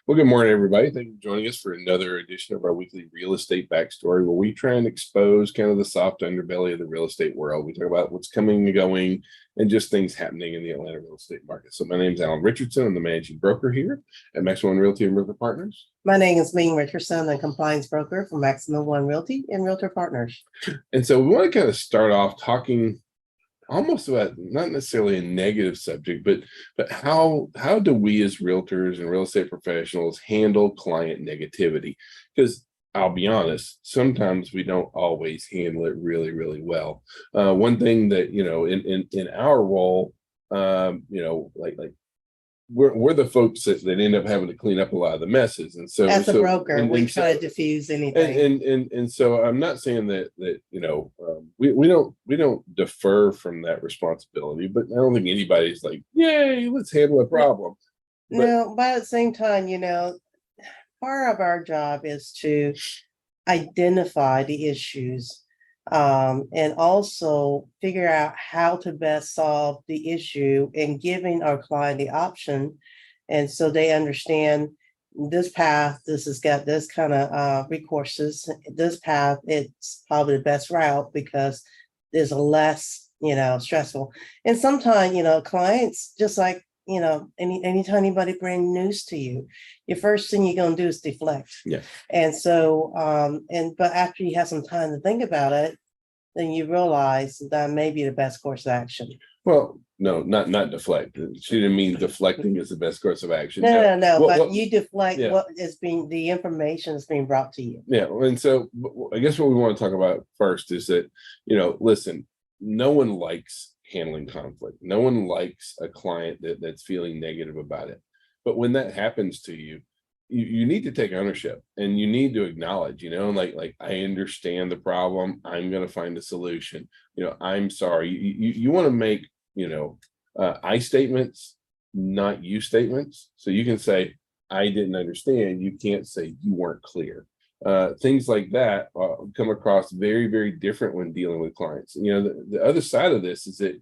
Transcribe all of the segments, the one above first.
Well, good morning, everybody. Thank you for joining us for another edition of our weekly real estate backstory, where we try and expose kind of the soft underbelly of the real estate world. We talk about what's coming and going and just things happening in the Atlanta real estate market. So my name is Alan Richardson. I'm the managing broker here at Maximum One Realty and Realtor Partners. My name is Ming Richardson, the compliance broker for Maximum One Realty and Realtor Partners. And so we want to kind of start off talking almost about not necessarily a negative subject, but how do we as realtors and real estate professionals handle client negativity? Because I'll be honest, sometimes we don't always handle it really, really well. One thing that in our role, like we're the folks that end up having to clean up a lot of the messes. And so As a broker, we and try to diffuse anything. and so I'm not saying that we don't defer from that responsibility, but I don't think anybody's like, yay, let's handle a problem. No, but at the same time, part of our job is to identify the issues, and also figure out how to best solve the issue and giving our client the option. And so they understand this path, this has got this kind of recourses, this path, it's probably the best route because there's a less, stressful. And sometimes, clients, just like, anytime anybody bring news to you, your first thing you're going to do is deflect. Yeah. And so, but after you have some time to think about it, then you realize that may be the best course of action. Well, no, not deflect. She didn't mean deflecting is the best course of action. No, but you deflect yeah. what is being, the information is being brought to you. Yeah. And so I guess what we want to talk about first is that, listen, no one likes handling conflict. No one likes a client that's feeling negative about it. But when that happens to you, you need to take ownership and you need to acknowledge, like I understand the problem. I'm going to find a solution. I'm sorry. You want to make, I statements, not you statements. So you can say, I didn't understand. You can't say you weren't clear. Things like that come across very, very different when dealing with clients. The other side of this is that,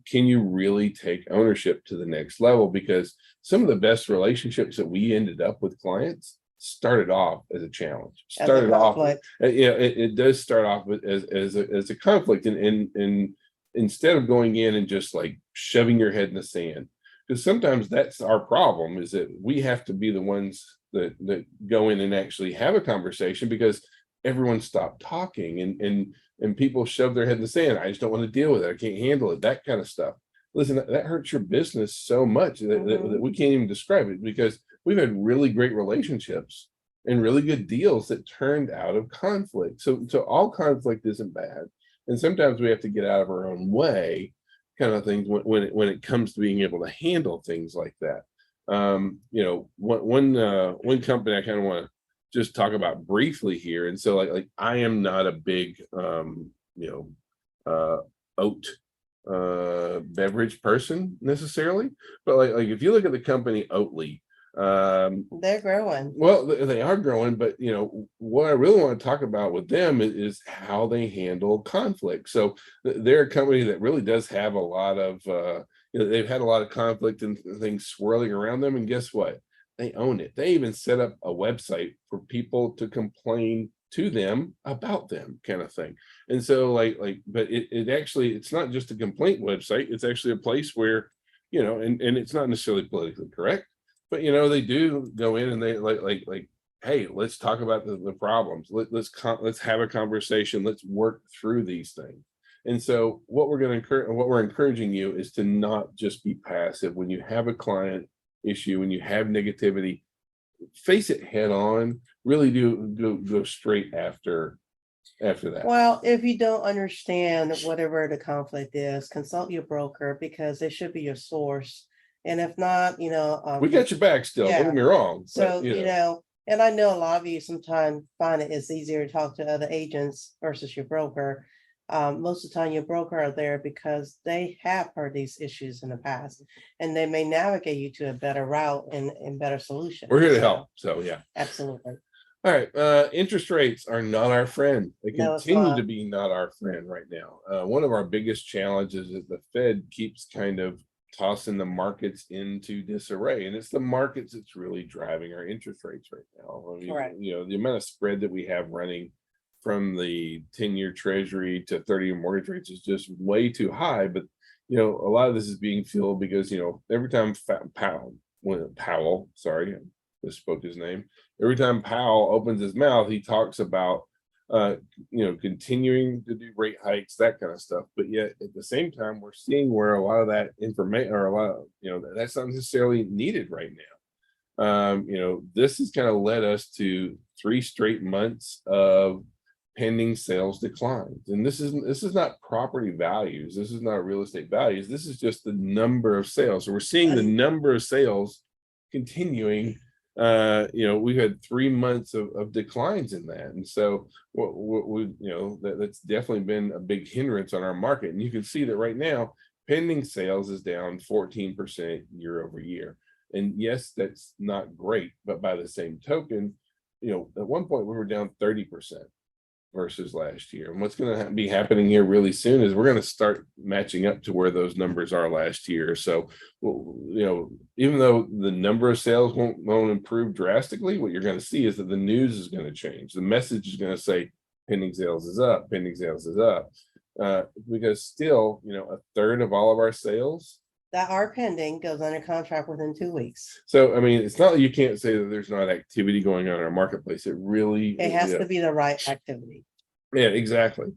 can you really take ownership to the next level? Because some of the best relationships that we ended up with clients started off as a challenge. It does start off as a conflict, and instead of going in and just like shoving your head in the sand, because sometimes that's our problem, is that we have to be the ones that go in and actually have a conversation because everyone stopped talking and people shove their head in the sand. I just don't want to deal with it. I can't handle it. That kind of stuff. Listen, that hurts your business so much that we can't even describe it, because we've had really great relationships and really good deals that turned out of conflict. So all conflict isn't bad. And sometimes we have to get out of our own way kind of things when it comes to being able to handle things like that. One company I kind of want to just talk about briefly here. And so like I am not a big oat beverage person necessarily, but like if you look at the company Oatly, they're growing. Well, they are growing, but what I really want to talk about with them is how they handle conflict. So they're a company that really does have a lot of they've had a lot of conflict and things swirling around them, and guess what? They own it. They even set up a website for people to complain to them about them, kind of thing. And so but it actually, it's not just a complaint website. It's actually a place where, and it's not necessarily politically correct, but they do go in and they like, hey, let's talk about the problems. Let's have a conversation. Let's work through these things. And so what we're encouraging you is to not just be passive when you have a client issue, when you have negativity. Face it head on. Really do go straight after that. Well, if you don't understand whatever the conflict is, consult your broker, because they should be your source. And if not, we got your back still. Yeah. Don't get me wrong. So and I know a lot of you sometimes find it's easier to talk to other agents versus your broker. Most of the time your broker are there because they have heard these issues in the past, and they may navigate you to a better route and better solution. We're here to help. So yeah. Absolutely. All right. Interest rates are not our friend. They continue to be not our friend right now. One of our biggest challenges is the Fed keeps kind of tossing the markets into disarray, and it's the markets that's really driving our interest rates right now. I mean, Correct. the amount of spread that we have running from the 10-year treasury to 30-year mortgage rates is just way too high. But a lot of this is being fueled because every time Powell, sorry, I misspoke his name. Every time Powell opens his mouth, he talks about continuing to do rate hikes, that kind of stuff. But yet at the same time, we're seeing where a lot of that information, or a lot of, that's not necessarily needed right now. This has kind of led us to 3 straight months of pending sales declines. And this is not property values. This is not real estate values. This is just the number of sales. So we're seeing the number of sales continuing. We've had 3 months of declines in that. And so what we, that's definitely been a big hindrance on our market. And you can see that right now, pending sales is down 14% year over year. And yes, that's not great, but by the same token, at one point we were down 30% versus last year. And what's going to be happening here really soon is we're going to start matching up to where those numbers are last year. So, even though the number of sales won't improve drastically, what you're going to see is that the news is going to change. The message is going to say pending sales is up, pending sales is up. Because still, a third of all of our sales that are pending goes under contract within 2 weeks. So, I mean, it's not that you can't say that there's not activity going on in our marketplace. It has to be the right activity. Yeah, exactly.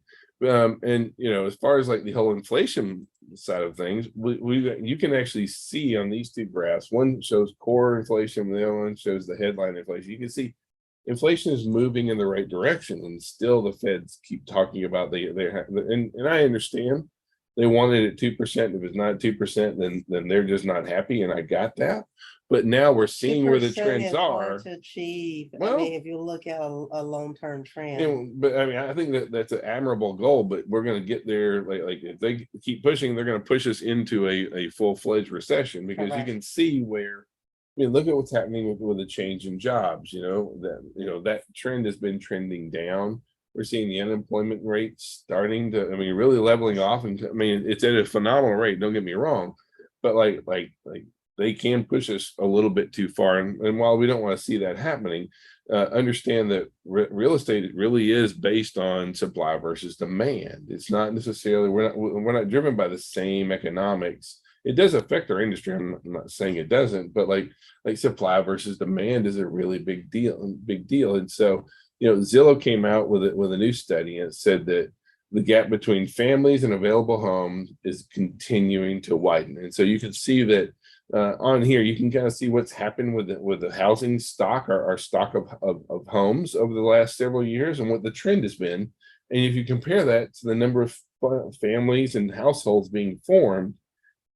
And as far as like the whole inflation side of things, you can actually see on these 2 graphs. One shows core inflation, the other one shows the headline inflation. You can see inflation is moving in the right direction, and still the Feds keep talking about and I understand. They wanted it 2%. If it's not 2%, then they're just not happy, and I got that. But now we're seeing where the 2% trends is are. hard to achieve. Well, I mean, if you look at a long-term trend. But I mean, I think that's an admirable goal. But we're going to get there. Like if they keep pushing, they're going to push us into a full-fledged recession, because you can see where. I mean, look at what's happening with the change in jobs. That trend has been trending down. We're seeing the unemployment rate starting to, really leveling off. And it's at a phenomenal rate. Don't get me wrong, but like they can push us a little bit too far. And while we don't want to see that happening, understand that real estate really is based on supply versus demand. It's not necessarily, we're not driven by the same economics. It does affect our industry. I'm not saying it doesn't, but like supply versus demand is a really big deal. And so, Zillow came out with a new study, and it said that the gap between families and available homes is continuing to widen. And so you can see that on here, you can kind of see what's happened with the housing stock, our stock of homes over the last several years, and what the trend has been. And if you compare that to the number of families and households being formed,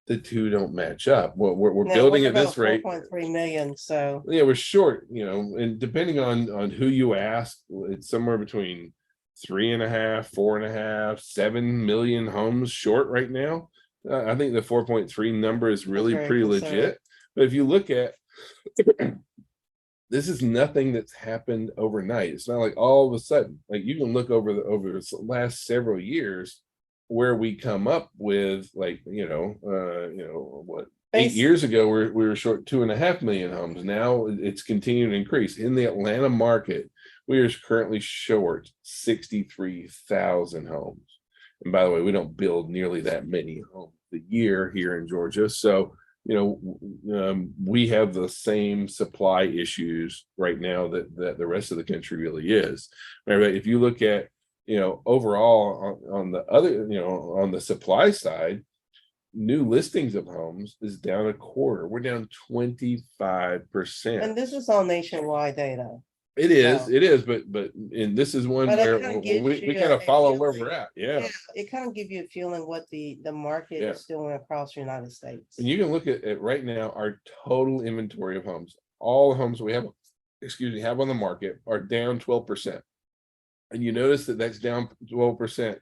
the two don't match up. Well, we're building at this rate. 4.3 million. So yeah, we're short, and depending on who you ask, it's somewhere between 3.5, 4.5, 7 million homes short right now. I think the 4.3 number is really pretty legit. But if you look at this, is nothing that's happened overnight. It's not like all of a sudden. Like, you can look over the last several years where we come up with, like, what, 8 years ago we were short 2.5 million homes. Now it's continuing to increase. In the Atlanta market, we are currently short 63,000 homes. And by the way, we don't build nearly that many homes a year here in Georgia. So, we have the same supply issues right now that the rest of the country really is. Right? If you look at, overall on the other, on the supply side, new listings of homes is down 1/4. We're down 25%. And this is all nationwide data. It is, but and this is one where we kind of follow where we're at. Yeah. It kind of gives you a feeling what the market is doing across the United States. And you can look at right now, our total inventory of homes, all the homes we have on the market are down 12%. And you notice that that's down 12%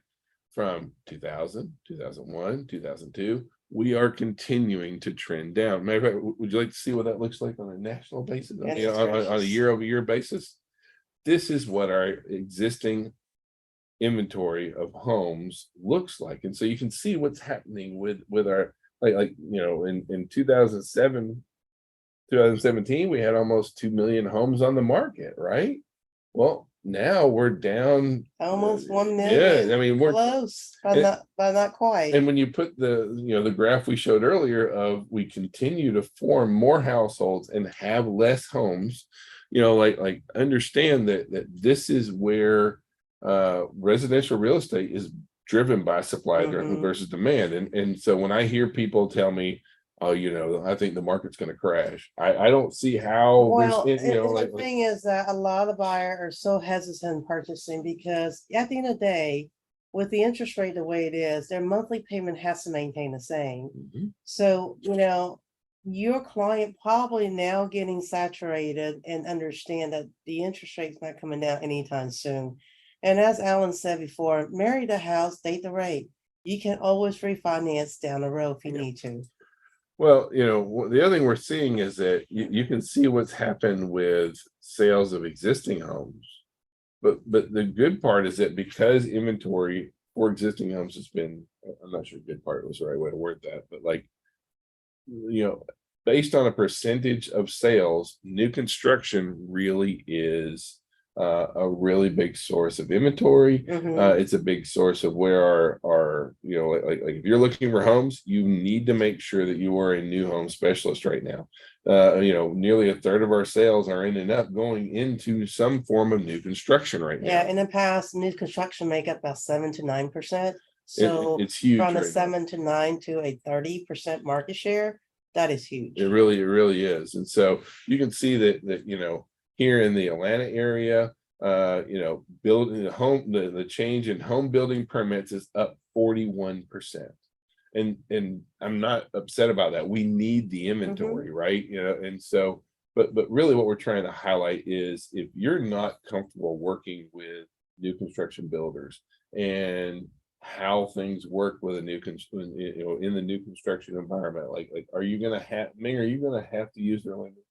from 2000, 2001, 2002. We are continuing to trend down. Matter of fact, would you like to see what that looks like on a national basis, on a year-over-year basis? This is what our existing inventory of homes looks like. And so you can see what's happening with in 2017, we had almost 2 million homes on the market, right? Well, now we're down. Almost 1 Yeah, million. I mean, we're Close, but and, not quite. and when you put the graph we showed earlier of we continue to form more households and have less homes, like understand that this is where residential real estate is driven by supply Mhm. versus demand. And so when I hear people tell me, oh, I think the market's going to crash, I don't see how there's, Well, and the thing is that a lot of buyers are so hesitant in purchasing because at the end of the day, with the interest rate the way it is, their monthly payment has to maintain the same. Mhm. So, your client probably now getting saturated and understand that the interest rate's not coming down anytime soon. And as Alan said before, marry the house, date the rate. You can always refinance down the road if you Yeah. need to. Well, the other thing we're seeing is that you can see what's happened with sales of existing homes. But the good part is that because inventory for existing homes has been, I'm not sure good part was the right way to word that, but like, you know, based on a percentage of sales, new construction really is a really big source of inventory. Mhm. It's a big source of where our like if you're looking for homes, you need to make sure that you are a new home specialist right now. Nearly a third of our sales are ending up going into some form of new construction right Yeah, now. in the past, new construction make up about 7 to 9%. It, So it's huge from a right now. 7 to 9 to a 30% market share, that is huge. It really is. And so you can see that here in the Atlanta area, building the change in home building permits is up 41%. And I'm not upset about that. We need the Mhm. inventory, right? And so, but really what we're trying to highlight is if you're not comfortable working with new construction builders and how things work with a in the new construction environment, like are you gonna have Ming, are you gonna have to use their language?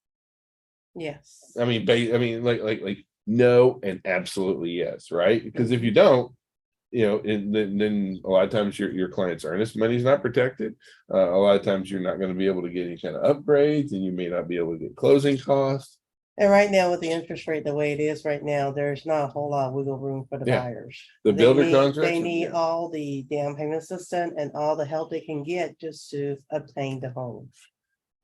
Yes. Like no and absolutely yes, right? Because if you don't, and then a lot of times your client's earnest money is not protected. A lot of times you're not going to be able to get any kind of upgrades, and you may not be able to get closing costs. And right now, with the interest rate the way it is right now, there's not a whole lot of wiggle room for the Yeah, buyers. the They builder need, they contracts. need all the down payment assistance and all the help they can get just to obtain the home.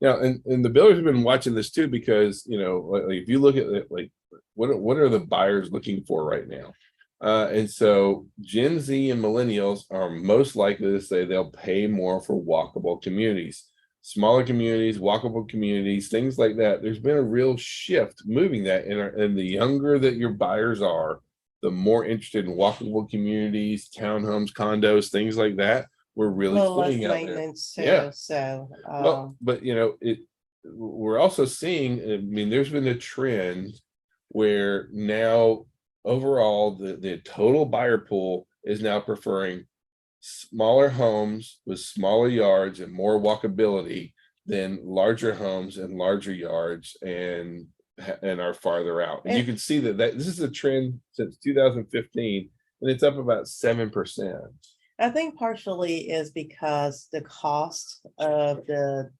Yeah, and the builders have been watching this too because like if you look at it, like what are the buyers looking for right now? And so Gen Z and millennials are most likely to say they'll pay more for walkable communities, smaller communities, walkable communities, things like that. There's been a real shift moving that, and the younger that your buyers are, the more interested in walkable communities, townhomes, condos, things like that. We're A really little less seeing out there. maintenance Yeah. too, so, Well, but we're also seeing, I mean, there's been a trend where now overall the total buyer pool is now preferring smaller homes with smaller yards and more walkability than larger homes and larger yards and are farther out. And you can see that this is a trend since 2015, and it's up about 7%. I think partially is because the cost of the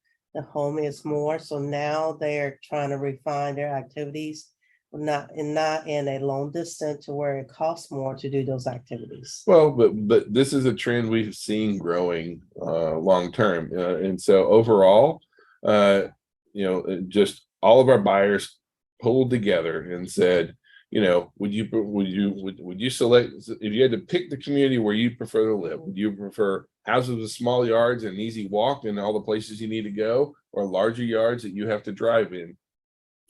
home is more, so now they're trying to refine their activities. Not in a long distance to where it costs more to do those activities. Well, but this is a trend we've seen growing long term, and so overall, just all of our buyers pulled together and said, would you select if you had to pick the community where you prefer to live? Would you prefer houses with small yards and easy walk and all the places you need to go, or larger yards that you have to drive in?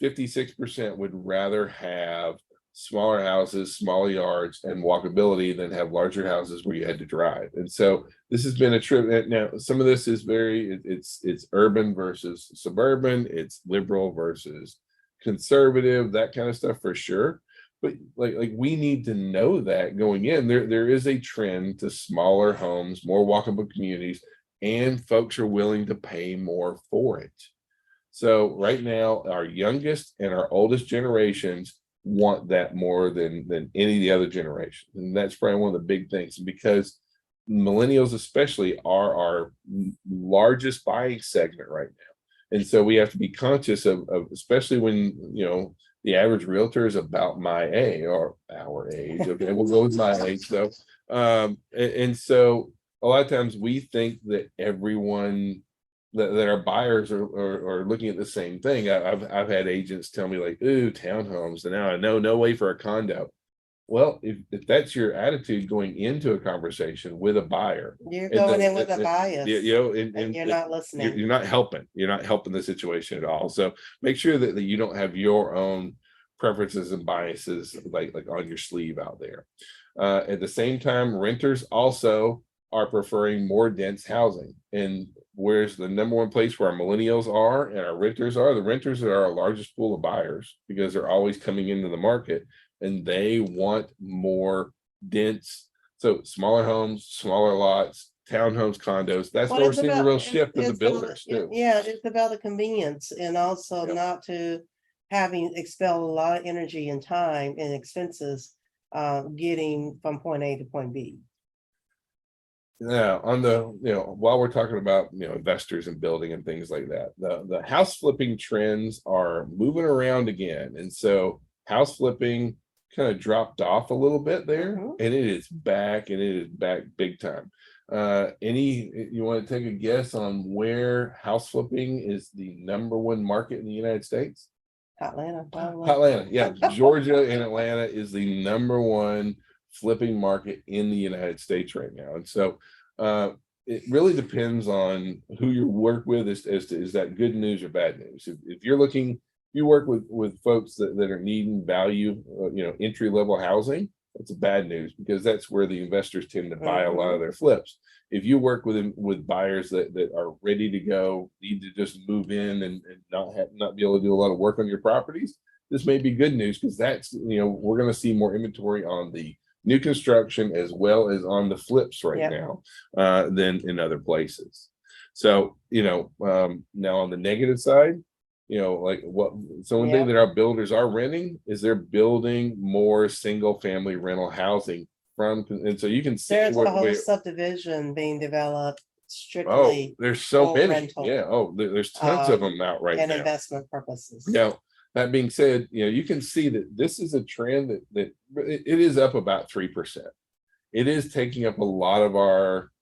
56% would rather have smaller houses, smaller yards, and walkability than have larger houses where you had to drive. And so this has been a trip. Now, some of this is it's urban versus suburban, it's liberal versus conservative, that kind of stuff for sure. But like we need to know that going in, there is a trend to smaller homes, more walkable communities, and folks are willing to pay more for it. So right now, our youngest and our oldest generations want that more than any of the other generations, and that's probably one of the big things because millennials especially are our largest buying segment right now. And so we have to be conscious of especially when, the average realtor is about my age or our age. Okay, we'll go with my age. So, and so a lot of times we think that everyone that our buyers are looking at the same thing. I've had agents tell me like, "Ooh, townhomes," and now I know no way for a condo. Well, if that's your attitude going into a conversation with a buyer, You're it going does, in with a you bias know, and you're and not listening. you're not helping. You're not helping the situation at all. So make sure that you don't have your own preferences and biases like on your sleeve out there. At the same time, renters also are preferring more dense housing. And where's the number one place where our millennials are and our renters are? The renters are our largest pool of buyers because they're always coming into the market and they want more dense. So smaller homes, smaller lots, townhomes, condos. That's Well, where we're it's seeing a about, real shift in the it's about, builders too. yeah, it's about the convenience and also Yep. not to having expel a lot of energy and time and expenses, getting from point A to point B. Yeah, on the, while we're talking about, investors and building and things like that, the house flipping trends are moving around again. And so house flipping kind of dropped off a little bit there, Mhm. and it is back, and it is back big time. You want to take a guess on where house flipping is the number one market in the United States? Atlanta, probably. Atlanta, yeah, Georgia and Atlanta is the number one flipping market in the United States right now. And so it really depends on who you work with as to is that good news or bad news. If you're looking, you work with folks that are needing value, entry level housing, it's a bad news because that's where the investors tend to buy a lot of their flips. If you work with buyers that are ready to go, need to just move in and not be able to do a lot of work on your properties, this may be good news because that's, we're going to see more inventory on the new construction as well as on the flips right Yep. now than in other places. So, now on the negative side, like one thing Yep. that our builders are renting is they're building more single family rental housing and so you can see There's a whole where subdivision being developed oh, strictly there's so for many. rental, Yeah. Oh, there's tons of them out right and now. investment purposes. Now, that being said, you can see that this is a trend that it is up about 3%. It is taking up a lot of our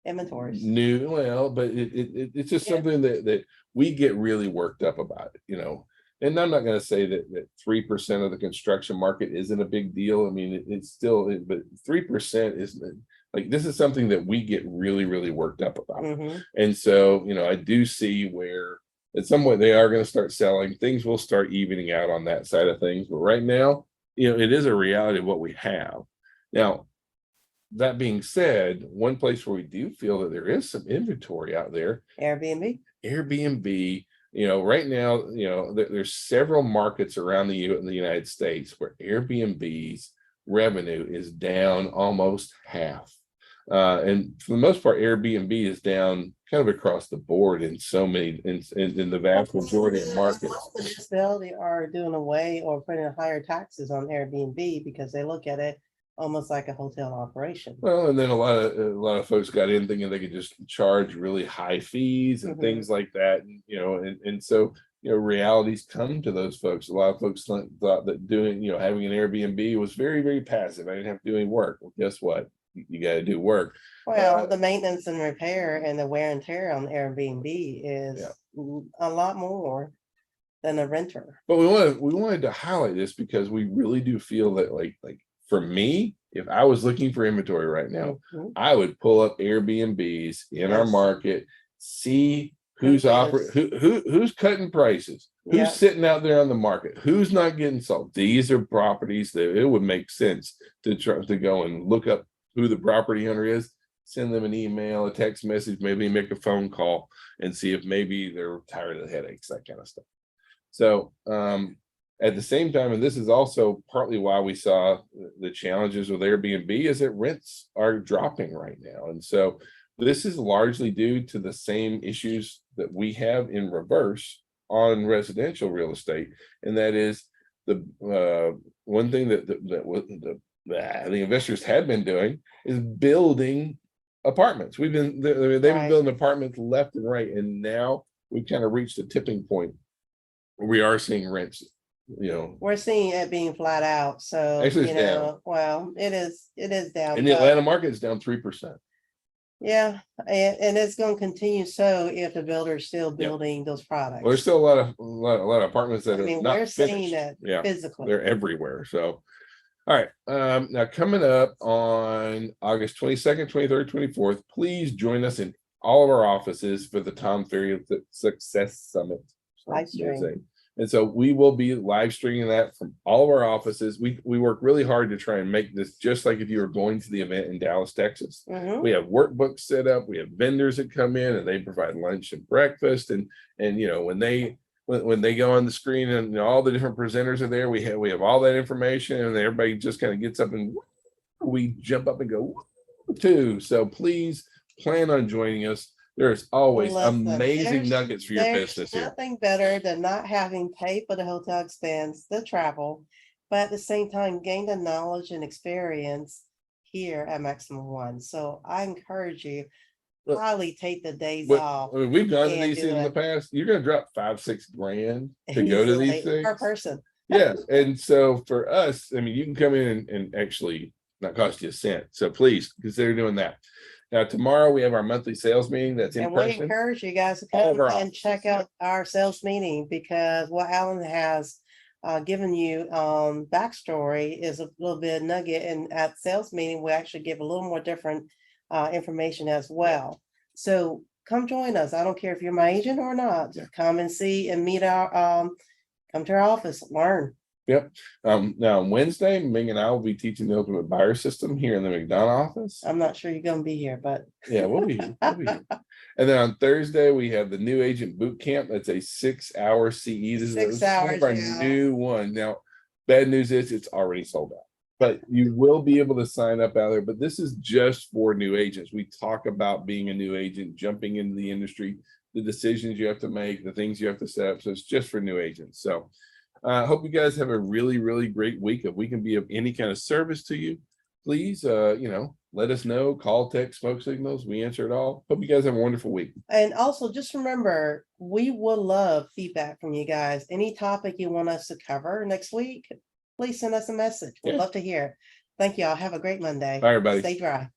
Inventories. but it's just Yeah. something that we get really worked up about it. And I'm not going to say that 3% of the construction market isn't a big deal. I mean, it's still, but 3% is like this is something that we get really, really worked up about. Mhm. And so, I do see where at some point they are going to start selling. Things will start evening out on that side of things. But right now, it is a reality of what we have. Now, that being said, one place where we do feel that there is some inventory out there, Airbnb. Airbnb. Right now, there's several markets around in the United States where Airbnb's revenue is down almost half. And for the most part, Airbnb is down kind of across the board in so many in the vast majority of markets. They are doing away or putting higher taxes on Airbnb because they look at it almost like a hotel operation. Well, and then a lot of folks got in thinking they could just charge really high fees and things like that, and so realities come to those folks. A lot of folks thought that doing having an Airbnb was very, very passive. I didn't have to do any work. Well, guess what? You got to do work. Well, the maintenance and repair and the wear and tear on Airbnb is a lot more than a renter. But we wanted to highlight this because we really do feel that like for me, if I was looking for inventory right now, I would pull up Airbnbs in our market, see who's offering, who's cutting prices, who's sitting out there on the market, who's not getting sold. These are properties that it would make sense to try to go and look up who the property owner is, send them an email, a text message, maybe make a phone call and see if maybe they're tired of the headaches, that kind of stuff. So at the same time, and this is also partly why we saw the challenges with Airbnb, is that rents are dropping right now. And so this is largely due to the same issues that we have in reverse on residential real estate. And that is the one thing that the investors had been doing is building apartments. They've been Right. building apartments left and right, and now we've kind of reached a tipping point where we are seeing rents, We're seeing it being flat out, so, actually it's down. well, it is down, And the but Atlanta market is down 3%. yeah, and it's gonna continue so if the builder's still Yeah. building those Well, there's products. still a lot of apartments that I are mean, not we're seeing finished. it Yeah, physically. they're everywhere. So, all right. Now coming up on August 22nd, 23rd, 24th, please join us in all of our offices for the Tom Ferry Success Summit. Live stream. And so we will be live streaming that from all of our offices. We work really hard to try and make this just like if you were going to the event in Dallas, Texas. Mhm. We have workbooks set up. We have vendors that come in and they provide lunch and breakfast. And when they go on the screen and all the different presenters are there, we have all that information, and everybody just kind of gets up and we jump up and go too. So please plan on joining us. There's always Listen, amazing nuggets for your business There's here. nothing better than not having paid for the hotel expense, the travel, but at the same time, gain the knowledge and experience here at Maximum One. So I encourage you, Well, highly take the days But, off I mean, we've gone to and these do things in the it. past. You're going to drop 5-6 grand to go to these easily per things. person. Yeah. And so for us, I mean, you can come in and actually not cost you a cent. So please consider doing that. Now, tomorrow we have our monthly sales meeting that's in And we person. encourage you guys to All come of our and check out our sales meeting, because what Alan has given you backstory is a little bit nugget, and at sales meeting, we actually give a little more different information as well. So come join us. I don't care if you're my agent or not. Just come and see and meet come to our office, learn. Yep. Now on Wednesday, Ming and I will be teaching the ultimate buyer system here in the McDonough office. I'm not sure you're gonna be here, but Yeah, we'll be here. We'll be here. And then on Thursday, we have the new agent boot camp. That's a 6-hour CE. This 6 is one hours, of our yeah. new one. Now, bad news is it's already sold out, but you will be able to sign up out there. But this is just for new agents. We talk about being a new agent, jumping into the industry, the decisions you have to make, the things you have to set up. So it's just for new agents. So I hope you guys have a really, really great week. If we can be of any kind of service to you, please, let us know. Call, text, smoke signals. We answer it all. Hope you guys have a wonderful week. And also just remember, we would love feedback from you guys. Any topic you want us to cover next week, please send us a message. We'd Yeah. love to hear. Thank you all. Have a great Monday. Bye, everybody. Stay dry.